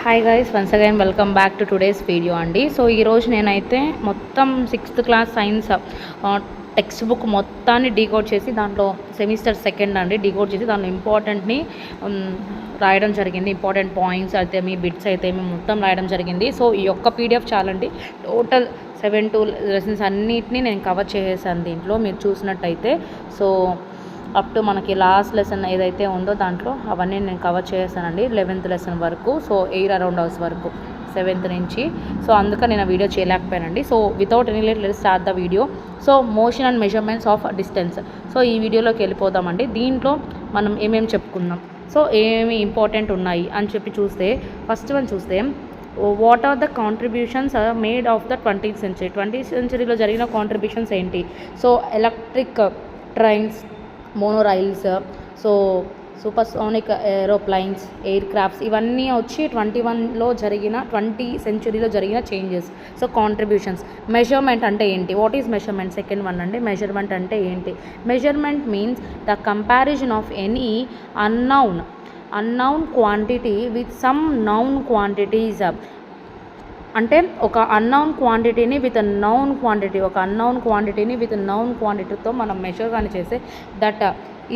Hi guys, once again welcome back to today's video అండి. So ఈరోజు నేనైతే మొత్తం 6th class science text book మొత్తాన్ని డీకోడ్ చేసి దాంట్లో సెమిస్టర్ సెకండ్ అండి డీకోడ్ చేసి దాంట్లో ఇంపార్టెంట్ని రాయడం జరిగింది. ఇంపార్టెంట్ పాయింట్స్ అయితే మీ బిట్స్ అయితే మొత్తం రాయడం జరిగింది. సో ఈ యొక్క పీడిఎఫ్ చాలండి. టోటల్ 7 లెసన్స్ అన్నిటినీ నేను కవర్ చేసేసాను దీంట్లో మీరు చూసినట్టయితే. సో అప్ టు మనకి లాస్ట్ లెసన్ ఏదైతే ఉందో దాంట్లో అవన్నీ నేను కవర్ చేస్తానండి 11th లెసన్ వరకు. సో 8 అరౌండ్ అవర్స్ వరకు 7th నుంచి. సో అందుకని నేను వీడియో చేయలేకపోయానండి. So without any late let's start the video. So motion and measurements of distance. So ఈ వీడియోలోకి వెళ్ళిపోదామండి. దీంట్లో మనం ఏమేమి చెప్పుకుందాం, సో ఏమేమి ఇంపార్టెంట్ ఉన్నాయి అని చెప్పి చూస్తే ఫస్ట్ వన్ చూస్తే what are the contributions made of the 20th century. 20th centuryలో జరిగిన కాంట్రిబ్యూషన్స్ ఏంటి? So electric trains, monorails, so supersonic aeroplanes, air crafts, ఇవన్నీ వచ్చి 20th centuryలో జరిగిన చేంజెస్. So contributions. మెజర్మెంట్ అంటే ఏంటి? What is measurement? Second one అండి. మెజర్మెంట్ అంటే ఏంటి? Measurement means the comparison of any unknown quantity with some noun quantities. అంటే ఒక అన్నౌన్ క్వాంటిటీని విత్ నౌన్ క్వాంటిటీతో మనం మెజర్ కానీ చేస్తే that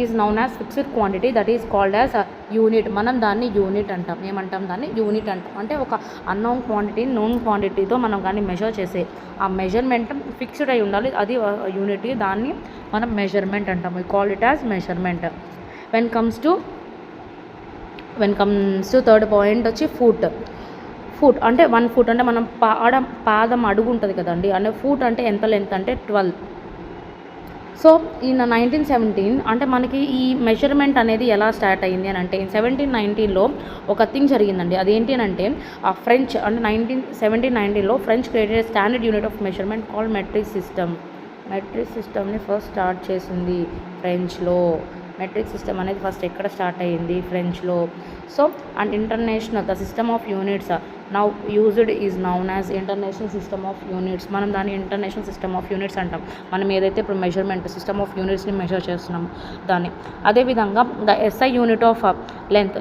is known as fixed quantity, that is called as unit. మనం దాన్ని యూనిట్ అంటాం. ఏమంటాం? దాన్ని యూనిట్ అంటాం. అంటే ఒక అన్నౌన్ క్వాంటిటీని నోన్ క్వాంటిటీతో మనం కానీ మెజర్ చేసే ఆ మెజర్మెంట్ ఫిక్స్డ్ అయి ఉండాలి, అది యూనిట్. దాన్ని మనం మెజర్మెంట్ అంటాం. We call it as measurement. When comes to third point వచ్చి ఫుట్ అంటే 1 foot అంటే మనం పాదం అడుగు ఉంటుంది కదండి, అంటే ఫుట్ అంటే ఎంత లెంత్ అంటే 12. సో ఈ 1917 అంటే మనకి ఈ మెజర్మెంట్ అనేది ఎలా స్టార్ట్ అయింది అని అంటే 1719లో ఒక థింగ్ జరిగిందండి. అదేంటి అని అంటే ఆ ఫ్రెంచ్ అంటే 1719లో French created standard unit of measurement called metric సిస్టమ్ని ఫస్ట్ స్టార్ట్ చేసింది ఫ్రెంచ్లో. మెట్రిక్ సిస్టమ్ అనేది ఫస్ట్ ఎక్కడ స్టార్ట్ అయ్యింది? ఫ్రెంచ్లో. So and international the system of units now used is known as international system of units. మనం దాన్ని ఇంటర్నేషనల్ సిస్టమ్ ఆఫ్ యూనిట్స్ అంటాం. మనం ఏదైతే ఇప్పుడు మెజర్మెంట్ సిస్టమ్ ఆఫ్ యూనిట్స్ని మెజర్ చేస్తున్నాము దాన్ని. అదేవిధంగా the SI unit of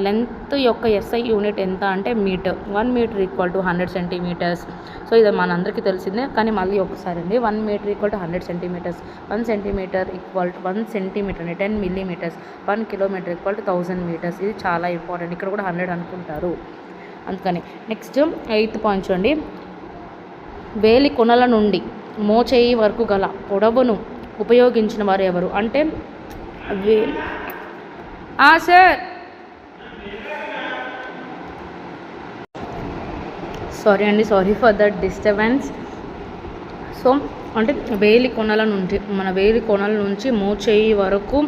length యొక్క ఎస్ఐ యూనిట్ ఎంత అంటే meter. 1 meter equal to 100 centimeters. So ఇది మనందరికీ తెలిసిందే, కానీ మళ్ళీ ఒకసారి అండి. 1 meter equal to 100 centimeters. 1 centimeter equal to 1 centimeter అంటే 10 millimeters. 1 kilometer equal to 1000 meters. ఇది చాలా ఇంపార్టెంట్. ఇక్కడ కూడా 100 అనుకుంటారు అందుకని. నెక్స్ట్ 8th పాయింట్ చూడండి. వేలి కొనల నుండి మోచేయి వరకు గల పొడవును ఉపయోగించిన వారు ఎవరు అంటే sir sorry for that disturbance. So అంటే వేలి కొనల నుంచి మోచేయి వరకు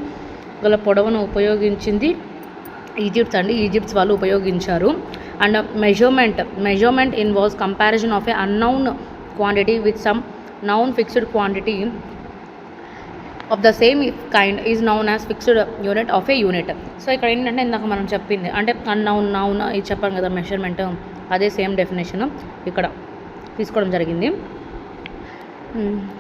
గల పొడవును ఉపయోగించింది ఈజిప్ట్స్ వాళ్ళు ఉపయోగించారు. And measurement involves comparison of A unknown quantity with some noun fixed quantity of the same kind is known as fixed unit of A unit. So ఇక్కడ ఏంటంటే ఇందాక మనం చెప్పింది అంటే నౌన్ ఇది చెప్పాం కదా మెజర్మెంట్, అదే సేమ్ డెఫినేషన్ ఇక్కడ తీసుకోవడం జరిగింది.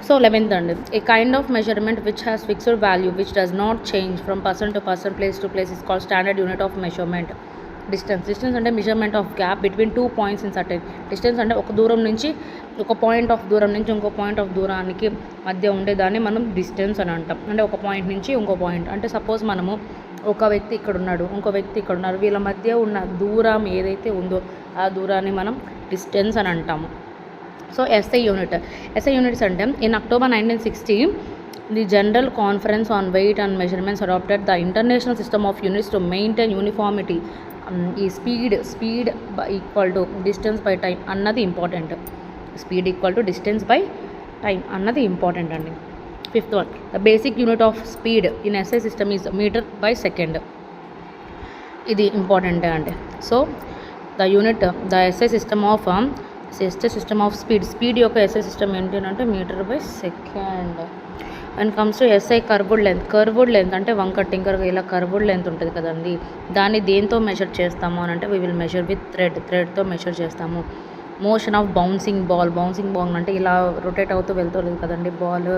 సో 11th అండి. A kind of measurement which has fixed value which does not change from person to person, place to place is called standard unit of measurement. Distance అంటే measurement of gap between 2 points in certain distance. అంటే ఒక point of దూరం నుంచి ఇంకో point of దూరానికి మధ్య ఉండేదాన్ని మనం డిస్టెన్స్ అని అంటాం. అంటే ఒక పాయింట్ నుంచి ఇంకో పాయింట్. అంటే సపోజ్ మనము ఒక వ్యక్తి ఇక్కడ ఉన్నాడు, ఇంకో వ్యక్తి ఇక్కడ ఉన్నారు, వీళ్ళ మధ్య ఉన్న దూరం ఏదైతే ఉందో ఆ దూరాన్ని మనం డిస్టెన్స్ అని అంటాము. సో ఎస్ఐ యూనిట్స్ అంటే in October 1960 the general conference on weight and measurements adopted the international system of units to maintain uniformity. ఈ speed equal to distance by time అన్నది important. Speed equal to distance by time అన్నది important అండి. 5th one, the basic unit of speed in SI system is metre by second. ఇది important అండి. So the SI system of speed యొక్క SI system ఏంటి అంటే meter by second. And comes to SI curved length అంటే వంకర్ టింకర్గా ఇలా curved length ఉంటుంది కదండి, దాన్ని దేంతో మెజర్ చేస్తాము అని అంటే వీ విల్ మెజర్ విత్ థ్రెడ్తో మెజర్ చేస్తాము. మోషన్ ఆఫ్ బౌన్సింగ్ బాల్ అంటే ఇలా రొటేట్ అవుతూ వెళ్తుంది కదండి బాల్,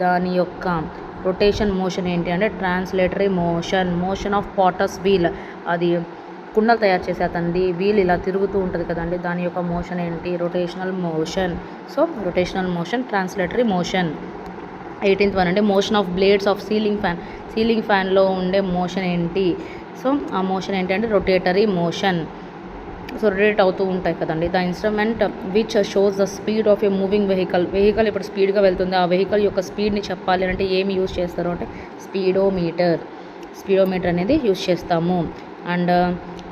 దాని యొక్క రొటేషన్ మోషన్ ఏంటి అంటే translatory motion of potter's wheel, అది కుండలు తయారు చేసే అతనిది వీల్ ఇలా తిరుగుతూ ఉంటుంది కదండి, దాని యొక్క మోషన్ ఏంటి? Rotational motion. So rotational motion, translatory motion. 18th one అంటే motion of blades of ceiling fan. Ceiling ఫ్యాన్లో ఉండే మోషన్ ఏంటి? సో ఆ మోషన్ ఏంటంటే రొటేటరీ మోషన్. సో రొటేట్ అవుతూ ఉంటాయి కదండి. The instrument which shows the speed of A moving vehicle. Vehicle ఇప్పుడు స్పీడ్గా వెళ్తుంది, ఆ వెహికల్ యొక్క స్పీడ్ని చెప్పాలి అంటే ఏమి యూజ్ చేస్తారు అంటే స్పీడోమీటర్. స్పీడోమీటర్ అనేది యూజ్ చేస్తాము. And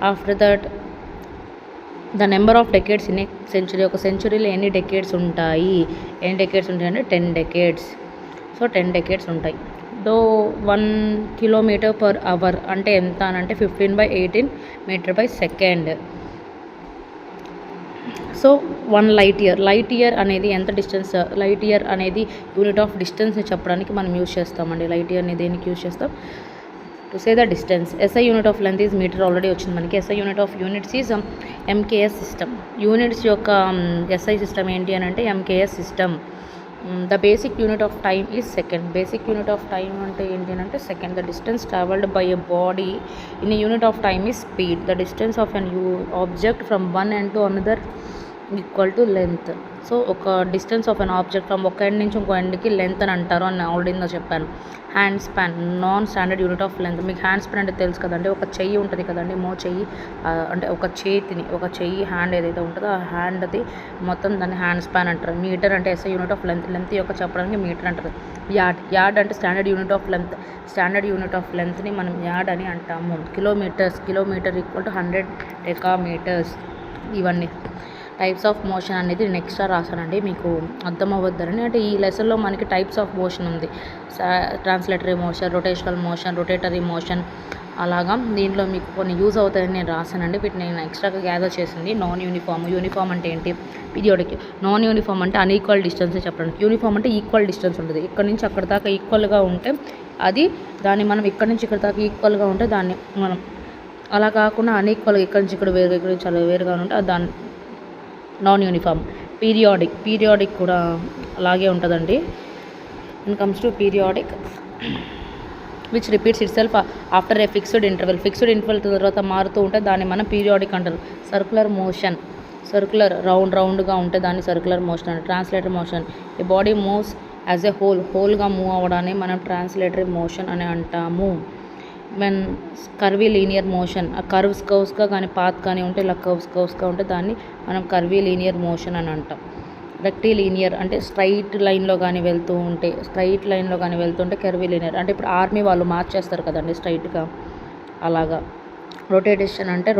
after that the number of decades in a century. ఒక సెంచురీలో ఎన్ని డెకేడ్స్ ఉంటాయి? ఎన్ని డెకేడ్స్ ఉంటాయంటే 10 డెకేడ్స్. సో 10 డెకేడ్స్ ఉంటాయి. దో 1 కిలోమీటర్ పర్ అవర్ అంటే ఎంత అని అంటే 15/18 meter by second. So 1 light year. Light year అనేది ఎంత డిస్టెన్స్? లైట్ ఇయర్ అనేది యూనిట్ ఆఫ్ డిస్టెన్స్ని చెప్పడానికి మనం యూజ్ చేస్తామండి. లైట్ ఇయర్ని దేనికి యూజ్ చేస్తాం? To say the distance. SI unit of length is meter. Already వచ్చింది మనకి. SI unit of units is MKS system. Units యొక్క ఎస్ఐ సిస్టమ్ ఏంటి అని అంటే MKS system. The basic unit of time is second. Basic unit of time అంటే ఏంటి అంటే second. The distance travelled by a body in a unit of time is speed. The distance of an object from one end to another equal to length. So ఒక distance of an object from ఒక ఎండ్ నుంచి ఇంకో ఎండ్కి length అని అంటారు అని already చెప్పాను. Hand span non standard unit of length. మీకు హ్యాండ్ స్పాన్ అంటే తెలుసు కదండి, ఒక చెయ్యి ఉంటుంది కదండి, చెయ్యి అంటే ఒక చెయ్యి హ్యాండ్ ఏదైతే ఉంటుందో ఆ హ్యాండ్ది మొత్తం దాన్ని హ్యాండ్ స్పాన్ అంటారు. మీటర్ అంటే SI unit of length. Length యొక్క చెప్పడానికి మీటర్ అంటారు. యార్డ్ అంటే standard unit of length. Standard unit of లెంత్ని మనం యార్డ్ అని అంటాము. Kilometre equal to 100 decametres. ఇవన్నీ టైప్స్ ఆఫ్ మోషన్ అనేది నేను ఎక్స్ట్రా రాశానండి, మీకు అర్థం అవ్వద్దని. అంటే ఈ లెసన్లో మనకి టైప్స్ ఆఫ్ మోషన్ ఉంది. Translatory motion, rotational motion, rotatory motion, అలాగా దీంట్లో మీకు కొన్ని యూజ్ అవుతాయని నేను రాశానండి. వీటిని నేను ఎక్స్ట్రాగా గ్యాదర్ చేసింది. Non uniform. యూనిఫామ్ అంటే ఏంటి? పీరియాడిక్. నాన్ యూనిఫామ్ అంటే అన్ఈక్వల్ డిస్టెన్స్ చెప్పడానికి. యూనిఫామ్ అంటే ఈక్వల్ డిస్టెన్స్ ఉంటుంది. ఇక్కడ నుంచి అక్కడ దాకా ఈక్వల్గా ఉంటే అది దాన్ని మనం ఇక్కడ నుంచి ఇక్కడ దాకా ఈక్వల్గా ఉంటే దాన్ని మనం, అలా కాకుండా అన్ఈక్వల్గా ఇక్కడ నుంచి ఇక్కడ వేరు, ఇక్కడ నుంచి చాలా వేరుగా ఉంటే దాన్ని నాన్ యూనిఫామ్. పీరియాడిక్ కూడా అలాగే ఉంటుందండి. In comes to periodic which repeats itself after a fixed interval. Fixed interval తర్వాత మారుతూ ఉంటే దాన్ని మనం పీరియాడిక్ అంటారు. Circular motion. రౌండ్గా ఉంటే దాన్ని సర్కులర్ మోషన్ అంటారు. Translatory motion. A body moves as a హోల్గా మూవ్ అవ్వడాన్ని మనం ట్రాన్స్లేటరీ మోషన్ అని అంటాము. When curvilinear motion. ఆ కర్వ్స్గా కానీ పాత్ కానీ ఉంటే ఇలా కర్వ్స్గా ఉంటే దాన్ని మనం కర్వీ లీనియర్ మోషన్ అని అంటాం. రెక్టిలీనియర్ అంటే స్ట్రైట్ లైన్లో కానీ వెళ్తూ ఉంటే కర్వీ లీనియర్. అంటే ఇప్పుడు ఆర్మీ వాళ్ళు మార్చేస్తారు కదండి స్ట్రైట్గా, అలాగా. రొటేషన్ అంటే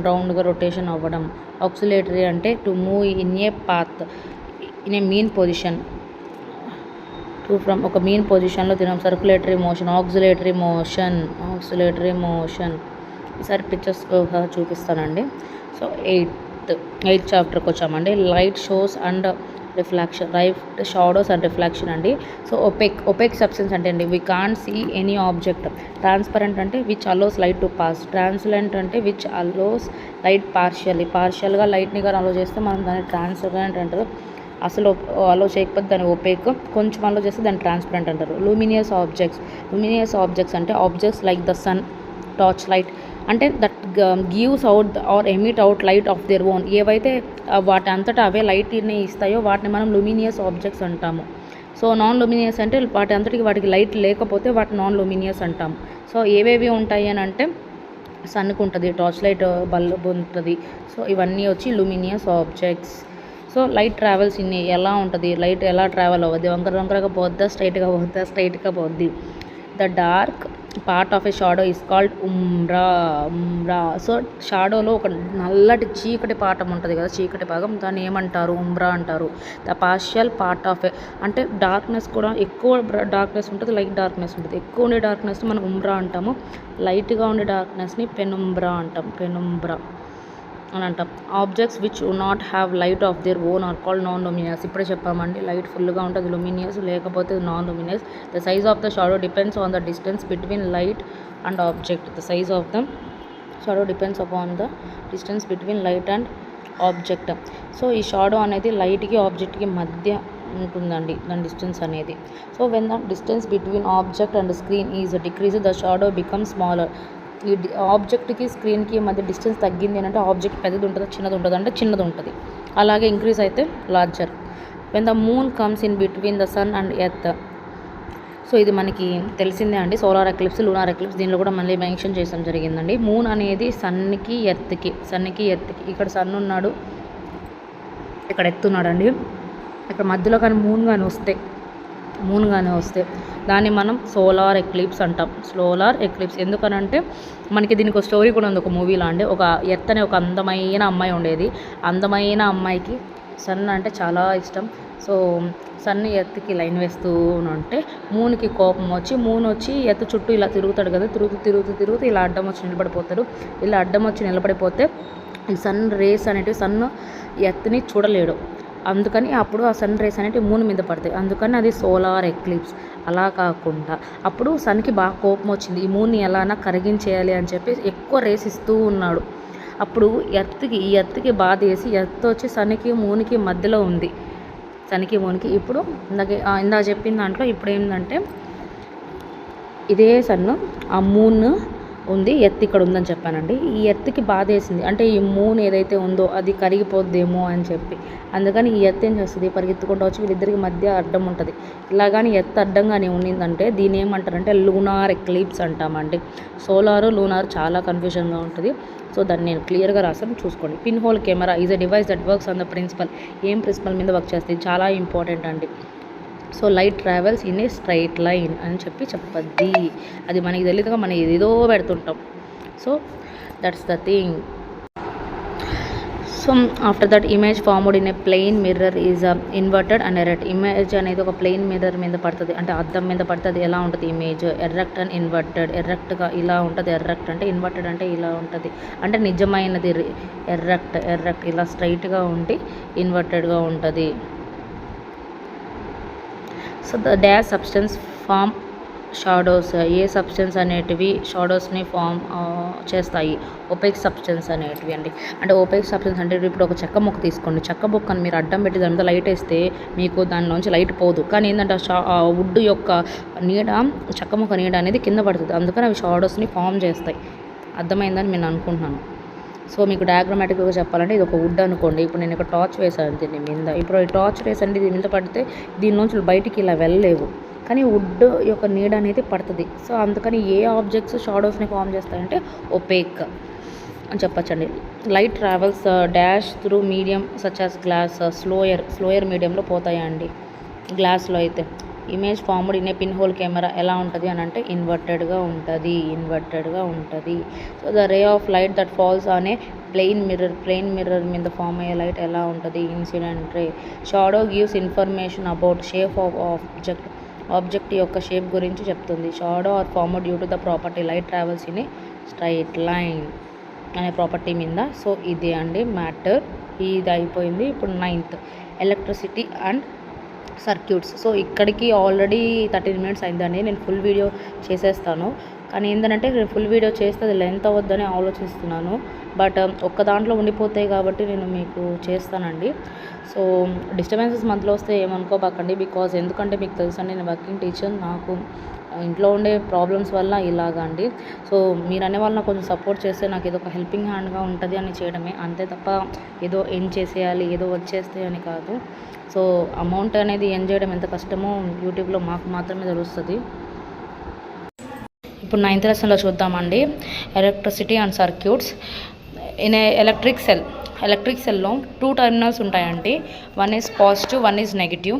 రౌండ్గా రొటేషన్ అవ్వడం. ఆక్సిలేటరీ అంటే to move in a path in a mean position. From ఒక మీన్ పొజిషన్లో తినం. Circulatory motion, oscillatory motion. ఈసారి పిక్చర్స్ చూపిస్తానండి. సో ఎయిత్ చాప్టర్కి వచ్చామండి. Light shows and reflection. Shadows and reflection అండి. సో ఒపెక్ సబ్స్టెన్స్ అంటే అండి we can't see any object. Transparent అంటే which allows light to pass. Translucent అంటే విచ్ అలోస్ లైట్ పార్షియల్గా లైట్ని కానీ అలో చేస్తే మనం దాన్ని ట్రాన్స్పరెంట్ అంటారు. అసలు అలో చేయకపోతే దాన్ని ఒపేక్, కొంచెం అలో చేస్తే దాన్ని ట్రాన్స్పరెంట్ అంటారు. లూమినియస్ ఆబ్జెక్ట్స్ అంటే objects like the sun, torch light అంటే that gives out or emit out light of their own. ఏవైతే వాటి అంతటా అవే లైట్ని ఇస్తాయో వాటిని మనం లూమినియస్ ఆబ్జెక్ట్స్ అంటాము. సో నాన్ లూమినియస్ అంటే వాటికి లైట్ లేకపోతే వాటి నాన్ లూమినియస్ అంటాము. సో ఏవేవి ఉంటాయి అని అంటే సన్కి ఉంటుంది, టార్చ్ లైట్ బల్బ్ ఉంటుంది. సో ఇవన్నీ వచ్చి luminous objects. So light travels ఎలా ఉంటుంది? లైట్ ఎలా ట్రావెల్ అవ్వద్ది? వంకరగా పోద్దా, స్ట్రైట్గా పోద్ది. The dark part of a shadow is called umbra. So షాడోలో ఒక నల్లటి చీకటి పాఠం ఉంటుంది కదా, చీకటి భాగం, దాన్ని ఏమంటారు? ఉమ్రా అంటారు. ద పార్షియల్ పార్ట్ ఆఫ్ ఎ అంటే డార్క్నెస్ కూడా ఎక్కువ డార్క్నెస్ ఉంటుంది, లైట్ డార్క్నెస్ ఉంటుంది. ఎక్కువ ఉండే డార్క్నెస్ని మనం ఉమ్రా అంటాము. లైట్గా ఉండే డార్క్నెస్ని పెనుంబ్రా అని అంటాం. Objects which do not have light of their own are called non luminous. ఇప్పుడే చెప్పామండి, లైట్ ఫుల్గా ఉంటుంది లూమినియస్, లేకపోతే non luminous. The size of the shadow depends on the distance between light and object. The size of the shadow depends upon the distance between light and object. So ఈ shadow అనేది లైట్కి ఆబ్జెక్ట్కి మధ్య ఉంటుందండి దాని distance అనేది. So when the distance between object and screen is decrease the shadow become smaller. ఈ ఆబ్జెక్ట్కి స్క్రీన్కి మధ్య డిస్టెన్స్ తగ్గింది అంటే ఆబ్జెక్ట్ పెద్దది ఉంటుందా చిన్నది ఉంటుంది అంటే చిన్నది ఉంటుంది. అలాగే ఇంక్రీజ్ అయితే larger. When the moon comes in between the sun and earth. So ఇది మనకి తెలిసిందే అండి, సోలార్ ఎక్లిప్స్, లూనార్ ఎక్లిప్స్. దీనిలో కూడా మళ్ళీ మెన్షన్ చేయడం జరిగిందండి. మూన్ అనేది సన్కి ఎర్త్కి ఇక్కడ సన్ ఉన్నాడు, ఇక్కడ ఎత్తున్నాడండి. ఇక్కడ మధ్యలో కానీ మూన్ కానీ వస్తే దాన్ని మనం సోలార్ ఎక్లిప్స్ అంటాం. సోలార్ ఎక్లిప్స్ ఎందుకనంటే మనకి దీనికి ఒక స్టోరీ కూడా ఉంది, ఒక మూవీలో అండి. ఒక ఎర్త్ అనే ఒక అందమైన అమ్మాయి ఉండేది. అందమైన అమ్మాయికి సన్ అంటే చాలా ఇష్టం. సో సన్ ఎర్త్కి లైన్ వేస్తూ ఉంటే మూన్కి కోపం వచ్చి మూన్ వచ్చి ఎర్త్ చుట్టూ ఇలా తిరుగుతాడు కదా, తిరుగుతూ ఇలా అడ్డం వచ్చి నిలబడిపోతాడు. ఇలా అడ్డం వచ్చి నిలబడిపోతే ఈ సన్ రేస్ అనేటివి సన్ ఎర్త్ని చూడలేడు. అందుకని అప్పుడు ఆ సన్ రేస్ అనేటివి మూన్ మీద పడతాయి. అందుకని అది సోలార్ ఎక్లిప్స్. అలా కాకుండా అప్పుడు సన్కి బాగా కోపం వచ్చింది, ఈ మూన్ని ఎలానా కరిగించేయాలి అని చెప్పి ఎక్కువ రేస్ ఇస్తూ ఉన్నాడు. అప్పుడు ఈ ఎర్త్కి బాధ వేసి ఎర్త్ వచ్చి సన్కి మూన్కి మధ్యలో ఉంది. సన్కి మూన్కి ఇప్పుడు ఇందాక చెప్పిన దాంట్లో ఇప్పుడు ఏంటంటే ఇదే సన్ను ఆ మూన్ ఉంది, ఎర్త్ ఇక్కడ ఉందని చెప్పానండి. ఈ ఎర్త్కి బాధ వేసింది, అంటే ఈ మూన్ ఏదైతే ఉందో అది కరిగిపోద్దేమో అని చెప్పి. అందుకని ఈ ఎర్త్ ఏం చేస్తుంది, పరిగెత్తుకుంటూ వచ్చి వీళ్ళిద్దరికి మధ్య అడ్డం ఉంటుంది. ఇలా కానీ ఎర్త్ అడ్డంగానే ఉండిందంటే దీని ఏమంటారంటే లూనార్ ఎక్లిప్స్ అంటామండి. సోలారు లూనార్ చాలా కన్ఫ్యూజన్గా ఉంటుంది. సో దాన్ని నేను క్లియర్గా రాసాను, చూసుకోండి. Pinhole camera is a device that works on the principle. ఏం ప్రిన్సిపల్ మీద వర్క్ చేస్తుంది, చాలా ఇంపార్టెంట్ అండి. So light travels in a straight line అని చెప్పద్ది. అది మనకి తెలియదుగా మనం ఏదేదో పెడుతుంటాం. So that's the thing. So after that image formed in a plane mirror is inverted and erect. Image అనేది ఒక ప్లెయిన్ మిర్రర్ మీద పడుతుంది, అంటే అద్దం మీద పడుతుంది. ఎలా ఉంటుంది ఇమేజ్, ఎర్రెక్ట్ అండ్ ఇన్వర్టెడ్. ఎర్రెక్ట్గా ఇలా ఉంటుంది, ఎర్రెక్ట్ అంటే. ఇన్వర్టెడ్ అంటే ఇలా ఉంటుంది, అంటే నిజమైనది. ఎర్రెక్ట్ ఇలా స్ట్రైట్గా ఉండి ఇన్వర్టెడ్గా ఉంటుంది. So the dash substance form shadows. ఏ సబ్స్టెన్స్ అనేటివి షాడోస్ని ఫామ్ చేస్తాయి, ఓపెక్ సబ్స్టెన్స్ అనేటివి అండి. అంటే ఓపెక్ సబ్స్టెన్స్ అంటే ఇప్పుడు ఒక చెక్క ముక్క తీసుకోండి. చెక్క ముక్కను మీరు అడ్డం పెట్టి దాని మీద లైట్ వేస్తే మీకు దానిలోంచి లైట్ పోదు. కానీ ఏంటంటే ఆ వుడ్ యొక్క నీడ, చెక్క ముక్క నీడ అనేది కింద పడుతుంది. అందుకని అవి షాడోస్ని ఫామ్ చేస్తాయి. అర్థమైందని నేను అనుకుంటున్నాను. సో మీకు డయాగ్రమాటిక్గా చెప్పాలంటే ఇది ఒక వుడ్ అనుకోండి. ఇప్పుడు నేను ఇక్కడ టార్చ్ వేసాను దీని మీద. ఇప్పుడు ఈ టార్చ్ రేస్ అంటే దీని మీద పడితే దీనిలోంచి బయటికి ఇలా వెళ్ళలేవు, కానీ వుడ్ యొక్క నీడ అనేది పడుతుంది. సో అందుకని ఏ ఆబ్జెక్ట్స్ షాడోస్ని ఫామ్ చేస్తాయంటే ఒపేక్ అని చెప్పచ్చండి. Light travels dash through medium such as glass. Slower మీడియంలో పోతాయండి గ్లాస్లో అయితే. Image formed in a pinhole camera ఎలా ఉంటుంది అని అంటే ఇన్వర్టెడ్గా ఉంటుంది. So the ray of light that falls on a plane mirror మీద ఫామ్ అయ్యే లైట్ ఎలా ఉంటుంది, incident ray. Shadow gives information about shape of object యొక్క షేప్ గురించి చెప్తుంది. Shadow are formed due to the property light travels in a straight line అనే property మీద. So ఇది అండి మ్యాటర్. ఇది అయిపోయింది. ఇప్పుడు 9th electricity and circuits. So ఇక్కడికి ఆల్రెడీ 13 minutes అయిందండి. నేను ఫుల్ వీడియో చేసేస్తాను, కానీ ఏంటంటే ఫుల్ వీడియో చేస్తే అది లెంత్ అవ్వద్దని ఆలోచిస్తున్నాను. బట్ ఒక్క దాంట్లో ఉండిపోతాయి కాబట్టి నేను మీకు చేస్తానండి. సో డిస్టర్బెన్సెస్ మధ్యలో వస్తే ఏమనుకోబాకండి, బికాజ్ ఎందుకంటే మీకు తెలుసండి నేను వర్కింగ్ టీచర్. నాకు ఇంట్లో ఉండే ప్రాబ్లమ్స్ వల్ల ఇలాగా అండి. సో మీరు అనే వాళ్ళు నాకు కొంచెం సపోర్ట్ చేస్తే నాకు ఏదో ఒక హెల్పింగ్ హ్యాండ్గా ఉంటుంది అని చేయడమే, అంతే తప్ప ఏదో ఏం చేసేయాలి ఏదో వచ్చేస్తే అని కాదు. సో అమౌంట్ అనేది ఏం చేయడం ఎంత కష్టమో యూట్యూబ్లో మాకు మాత్రమే తెలుస్తుంది. ఇప్పుడు 9th లెసన్లో చూద్దామండి. Electricity and circuits in a electric సెల్లో 2 టెర్మినల్స్ ఉంటాయండి. One is positive, one is negative.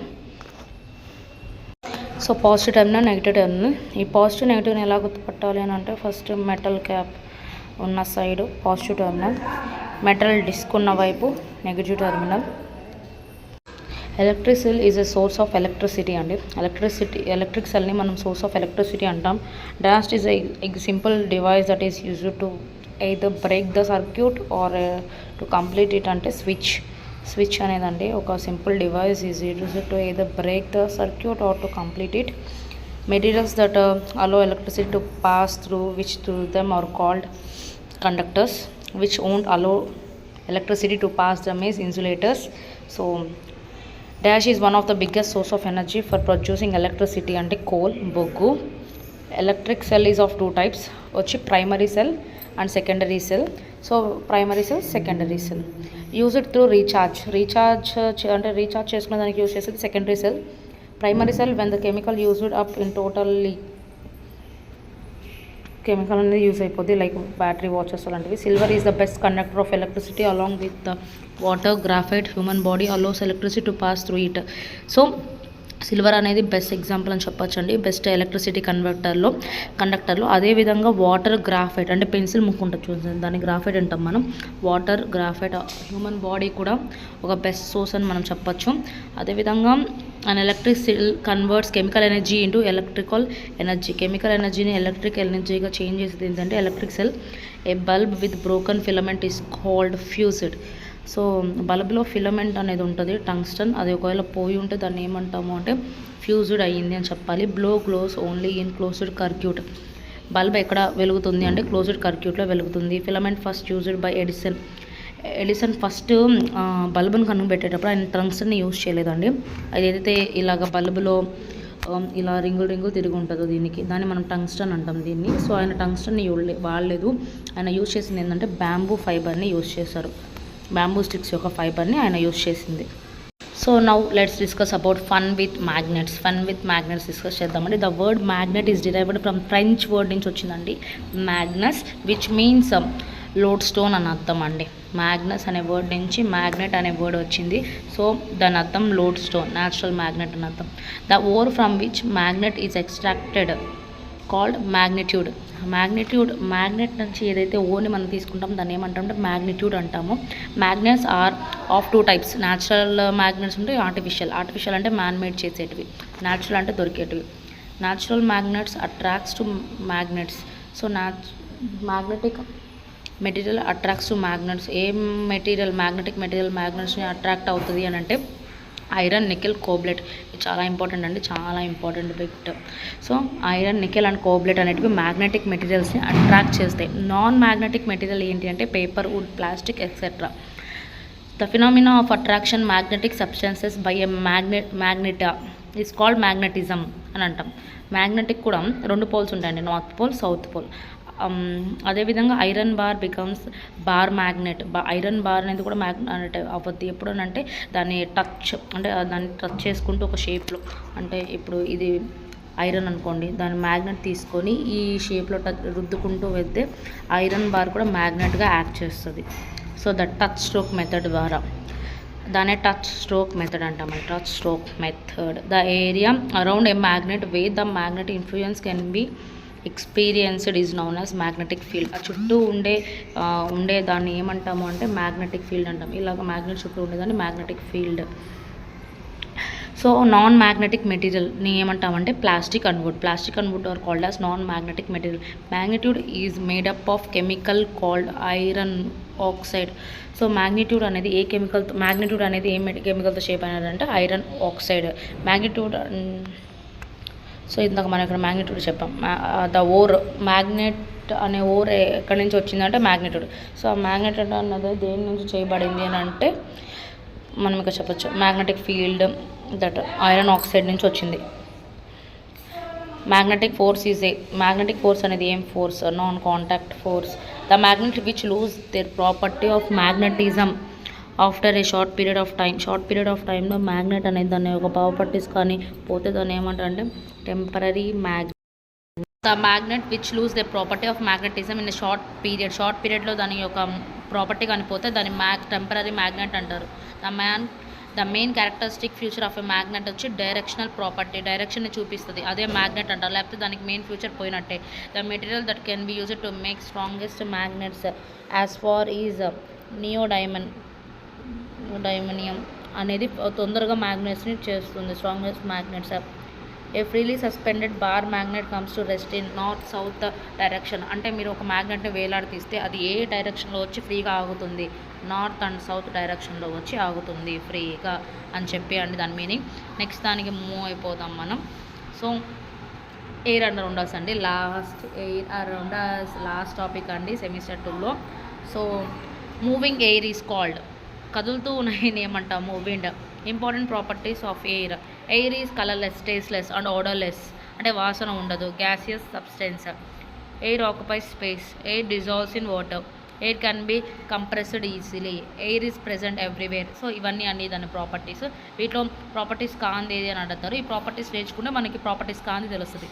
So positive terminal, negative terminal. ఈ పాజిటివ్ నెగిటివ్ని ఎలా గుర్తుపట్టాలి అని అంటే ఫస్ట్ మెటల్ క్యాప్ ఉన్న side positive terminal, metal disc ఉన్న వైపు negative terminal. Electric cell is a source of electricity అండి. ఎలక్ట్రిక్ సెల్ని మనం సోర్స్ ఆఫ్ ఎలక్ట్రిసిటీ అంటాం. Dash is a simple device that is used to either break the circuit or to complete it. అంటే switch అనేదండి ఒక simple device is used to either break the circuit or to complete it. Materials that allow electricity to pass through which through them are called conductors, which won't allow electricity to pass them is insulators. So dash is one of the biggest source of energy for producing electricity అంటే coal, బొగ్గు. Electric cell is of 2 types వచ్చి primary cell and secondary cell. So primary cell, secondary cell. Use it through recharge అంటే recharge చేసుకునే దానికి use చేసేది secondary cell. Primary cell when the chemical used up in totally chemical అనేది use అయిపోద్ది like battery, watches అలాంటివి. Silver is the best conductor of electricity along with the water. Graphite human body allows electricity to pass through it. So silver అనేది best example అని చెప్పొచ్చండి, best electricity కండక్టర్లో. అదేవిధంగా water, graphite అంటే pencil ముక్కు ఉంటుంది చూడండి, దాన్ని గ్రాఫైట్ అంటాం మనం. వాటర్, గ్రాఫైట్, హ్యూమన్ బాడీ కూడా ఒక బెస్ట్ సోర్స్ అని మనం చెప్పొచ్చు. అదేవిధంగా an electric cell converts chemical energy into electrical energy. Chemical ఎనర్జీని ఎలక్ట్రిక్ ఎనర్జీగా చేంజ్ చేసేది ఏంటంటే electric cell. A bulb with broken filament is called fused. So బల్బ్లో ఫిలమెంట్ అనేది ఉంటుంది టంగ్స్టన్, అది ఒకవేళ పోయి ఉంటే దాన్ని ఏమంటాము అంటే ఫ్యూజ్డ్ అయ్యింది అని చెప్పాలి. Bulb glows only in closed circuit. Bulb ఎక్కడ వెలుగుతుంది అంటే క్లోజ్డ్ సర్క్యూట్లో వెలుగుతుంది. Filament first used by Edison first బల్బును కనుగొట్టేటప్పుడు ఆయన టంగ్స్టన్ని యూజ్ చేయలేదండి. అది ఏదైతే ఇలాగ బల్బులో ఇలా రింగులు తిరిగి ఉంటుందో దాన్ని మనం టంగ్స్టన్ అంటాం దీన్ని. సో ఆయన టంగ్స్టన్ని వాడలేదు, ఆయన యూజ్ చేసింది ఏంటంటే బ్యాంబూ ఫైబర్ని యూజ్ చేశారు. బ్యాంబూ స్టిక్స్ యొక్క ఫైబర్ని ఆయన యూజ్ చేసింది. So now let's discuss about fun with magnets discuss చేద్దామండి. The word magnet is derived from French word నుంచి వచ్చిందండి magnus, which means lodestone అని అర్థం అండి. మ్యాగ్నస్ అనే వర్డ్ నుంచి మ్యాగ్నెట్ అనే వర్డ్ వచ్చింది. సో దాని అర్థం లోడ్ స్టోన్, న్యాచురల్ మ్యాగ్నెట్ అని అర్థం. The ore from which magnet is extracted called magnitude. Magnet నుంచి ఏదైతే ఓర్ని మనం తీసుకుంటాం దాన్ని ఏమంటామంటే మ్యాగ్నిట్యూడ్ అంటాము. Magnets are of 2 types. Natural magnets ఉంటాయి, ఆర్టిఫిషియల్ అంటే మ్యాన్ మేడ్ చేసేటివి, న్యాచురల్ అంటే దొరికేటివి. Natural magnets attracts to magnets. So magnetic material attracts to magnets. Magnetic material మ్యాగ్నెట్స్ని అట్రాక్ట్ అవుతుంది అని అంటే ఐరన్, నికెల్, కోబ్లెట్. ఇది చాలా ఇంపార్టెంట్ అండి, చాలా important bit. So iron, nickel and cobalt అనేటివి మ్యాగ్నెటిక్ మెటీరియల్స్ని అట్రాక్ట్ చేస్తాయి. నాన్ మ్యాగ్నెటిక్ మెటీరియల్ ఏంటి అంటే paper, wood, plastic etcetera. The phenomena of attraction magnetic substances by a magnet is called magnetism అని అంటాం. మ్యాగ్నెటిక్ కూడా 2 పోల్స్ ఉంటాయండి, నార్త్ పోల్, సౌత్ పోల్. అదేవిధంగా iron bar becomes bar magnet. Iron bar అనేది కూడా magnet అవ్వద్ది ఎప్పుడు అంటే దాన్ని టచ్ చేసుకుంటూ ఒక షేప్లో, అంటే ఇప్పుడు ఇది ఐరన్ అనుకోండి, దాని మ్యాగ్నెట్ తీసుకొని ఈ షేప్లో రుద్దుకుంటూ వెళ్తే ఐరన్ బార్ కూడా మ్యాగ్నెట్గా యాక్ట్ చేస్తుంది. So the touch stroke method ద్వారా దాన్ని టచ్ స్ట్రోక్ మెథడ్ అంటాం. The area around a magnet way the magnet influence can be experienced is known as magnetic field. ఆ చుట్టూ ఉండే దాన్ని ఏమంటాము అంటే మ్యాగ్నెటిక్ ఫీల్డ్ అంటాం. ఇలాగ మ్యాగ్నెట్ చుట్టూ ఉండేదాన్ని magnetic field. So non magnetic మెటీరియల్ని ఏమంటామంటే plastic and wood are called as non magnetic material. Magnitude is made up of chemical called iron oxide. So magnitude అనేది ఏ కెమికల్తో షేప్ అయినదంటే ఐరన్ ఆక్సైడ్. సో ఇందాక మనం ఇక్కడ మ్యాగ్నిట్యూడ్ చెప్పాం. ద ఓర్, మ్యాగ్నెట్ అనే ఓర్ ఎక్కడి నుంచి వచ్చిందంటే మ్యాగ్నిట్యూడ్. సో ఆ మ్యాగ్నెట్యూడ్ అన్నది దేని నుంచి చేయబడింది అని అంటే మనం ఇక్కడ చెప్పచ్చు magnetic field that iron oxide నుంచి వచ్చింది. మ్యాగ్నెటిక్ ఫోర్స్ అనేది ఏం force? Non contact force. The magnet which lose their property of magnetism after a short period of టైంలో మ్యాగ్నెట్ అనేది దాని యొక్క ప్రాపర్టీస్ కానీ పోతే దాన్ని ఏమంటారంటే temporary the magnet which lose the property of magnetism in short పీరియడ్లో దాని యొక్క ప్రాపర్టీ కానీ పోతే దాన్ని టెంపరరీ మ్యాగ్నెట్ అంటారు. The main characteristic future of a magnet వచ్చి డైరెక్షనల్ ప్రాపర్టీ, డైరెక్షన్ని చూపిస్తుంది, అదే మ్యాగ్నెట్ అంటారు. లేకపోతే దానికి మెయిన్ ఫ్యూచర్ పోయినట్టే. The material that can be used to make strongest magnets as far is neodymium అనేది తొందరగా మ్యాగ్నెట్స్ని చేస్తుంది, strongest magnets. A freely suspended bar magnet comes to rest in north south direction. అంటే మీరు ఒక మ్యాగ్నెట్ని వేలాడి తీస్తే అది ఏ డైరెక్షన్లో వచ్చి ఫ్రీగా ఆగుతుంది? నార్త్ అండ్ సౌత్ డైరెక్షన్లో వచ్చి ఆగుతుంది ఫ్రీగా అని చెప్పి అండి దాని మీనింగ్. నెక్స్ట్ దానికి మూవ్ అయిపోతాం మనం. సో ఎయిర్ అండర్ ఉండర్స్ అండి, లాస్ట్ టాపిక్ అండి సెమిస్టర్ 2లో. So moving air is called, కదులుతూ ఉన్నాయని ఏమంటాము wind. Important properties of air is colourless, tasteless and odourless. అంటే వాసన ఉండదు. Gaseous substance. Air occupies space. Air dissolves in water. Air can be compressed easily. Air is present everywhere. So ఇవన్నీ అన్ని దాని properties. వీటిలో ప్రాపర్టీస్ కాంది ఏది అని అడుగుతారు. ఈ ప్రాపర్టీస్ నేర్చుకుంటే మనకి ప్రాపర్టీస్ కాంది తెలుస్తుంది.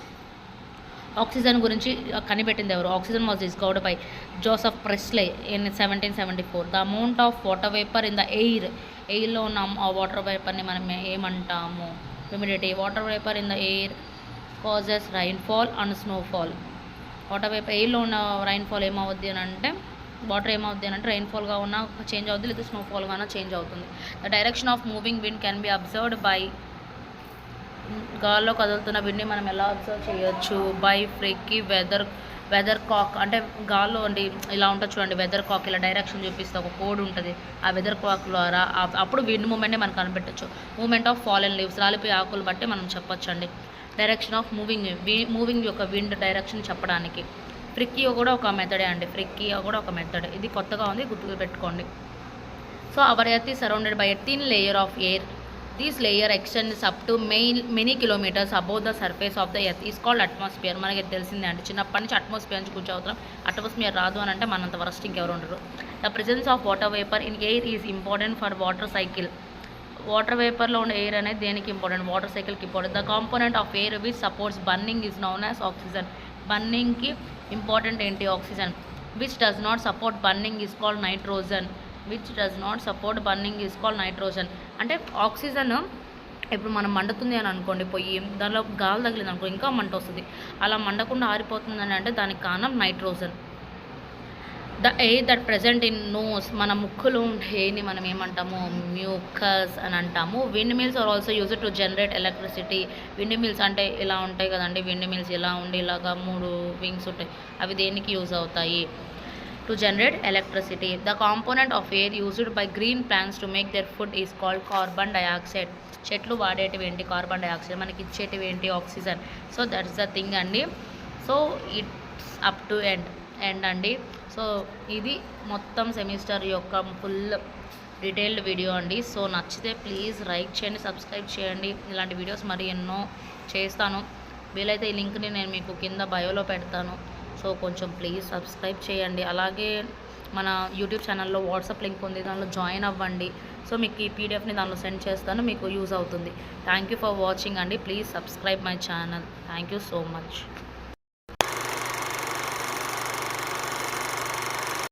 ఆక్సిజన్ గురించి కనిపెట్టింది ఎవరు? Oxygen was discovered by Joseph Priestley in 1774. The amount of water vapour in the ఎయిర్లో ఉన్న వాటర్ వేపర్ని మనం ఏమంటాము? Humidity. Water vapour in the air causes rainfall and snowfall. Water vapour ఎయిర్లో ఉన్న రైన్ఫాల్ ఏమవుద్ది అని అంటే వాటర్ ఏమవుద్ది అని అంటే రైన్ఫాల్గా ఉన్న చేంజ్ అవుద్ది, లేదా స్నోఫాల్గా చేంజ్ అవుతుంది. The direction of moving wind can be observed by గాల్లో కదులుతున్న విండ్ని మనం ఎలా అబ్జర్వ్ చేయొచ్చు? బై ఫ్రీక్కి వెదర్ కాక్. అంటే గాల్లో అండి ఇలా ఉంటుంది చూడండి, వెదర్ కాక్ ఇలా డైరెక్షన్ చూపిస్తే ఒక కోడ్ ఉంటుంది. ఆ వెదర్ కాక్ ద్వారా అప్పుడు విండ్ మూమెంట్ని మనం కనిపెట్టచ్చు. మూమెంట్ ఆఫ్ ఫాలెన్ లీవ్స్, రాలిపోయే ఆకులు బట్టి మనం చెప్పొచ్చు అండి. డైరెక్షన్ ఆఫ్ మూవింగ్ యొక్క విండ్ డైరెక్షన్ చెప్పడానికి. ఫ్రిక్కీ కూడా ఒక మెథడే అండి. ఫ్రిక్కీ కూడా ఒక మెథడ్. ఇది కొత్తగా ఉంది, గుర్తుకు పెట్టుకోండి. So our earth is surrounded by a thin layer of air. This layer extends up to many kilometers above the surface of the earth is called atmosphere. మనకి తెలిసిందే అండి, చిన్నప్పటి నుంచి అట్మాస్ఫియర్ నుంచి కూర్చో అవుతున్నాం. అట్మాస్ఫియర్ రాదు అని అంటే మనంత వరస్ట్ ఇంకెవరు ఉండరు. The presence of water vapour in air is important for water cycle. Water వేపర్లో ఉన్న ఎయిర్ అనేది దేనికి ఇంపార్టెంట్? వాటర్ సైకిల్కి important. The component of air which supports burning is known as oxygen. బర్నింగ్కి ఇంపార్టెంట్ ఏంటి? Oxygen. Which does not support burning is called nitrogen. Which does not support burning is called nitrogen. అంటే oxygen ఇప్పుడు మనం మండుతుంది అని అనుకోండి, పొయ్యి దానిలో గాలి తగిలింది అనుకో ఇంకా మంట వస్తుంది. అలా మండకుండా ఆరిపోతుందని అంటే దానికి కారణం nitrogen. The air that present in nose, మన ముక్కులో ఉండే ఎయిర్ని మనం ఏమంటాము? మ్యూకస్ అని అంటాము. Wind mills are also use to generate electricity. Wind mills అంటే ఇలా ఉంటాయి కదండి, విండ్ మిల్స్ ఇలా ఉండి ఇలాగా 3 వింగ్స్ ఉంటాయి. అవి దేనికి యూజ్ అవుతాయి? to generate electricity. The component of air used by green plants to make their food is called carbon dioxide. చెట్లు వాడేటివి ఏంటి? Carbon dioxide. మనకి ఇచ్చేటివి ఏంటి? Oxygen. So that's the thing అండి. So it's up to end అండి. So ఇది మొత్తం సెమిస్టర్ యొక్క ఫుల్ డీటెయిల్డ్ వీడియో అండి. సో నచ్చితే ప్లీజ్ లైక్ చేయండి, సబ్స్క్రైబ్ చేయండి. ఇలాంటి వీడియోస్ మరి ఎన్నో చేస్తాను. వీలైతే ఈ లింక్ని నేను మీకు కింద బయోలో పెడతాను. సో కొంచెం ప్లీజ్ సబ్స్క్రైబ్ చేయండి. అలాగే మన యూట్యూబ్ ఛానల్లో వాట్సాప్ లింక్ ఉంది, దానిలో జాయిన్ అవ్వండి. సో మీకు ఈ పీడిఎఫ్ని దానిలో సెండ్ చేస్తాను, మీకు యూజ్ అవుతుంది. థ్యాంక్ యూ ఫర్ వాచింగ్ అండి. Please subscribe my channel. Thank you so much.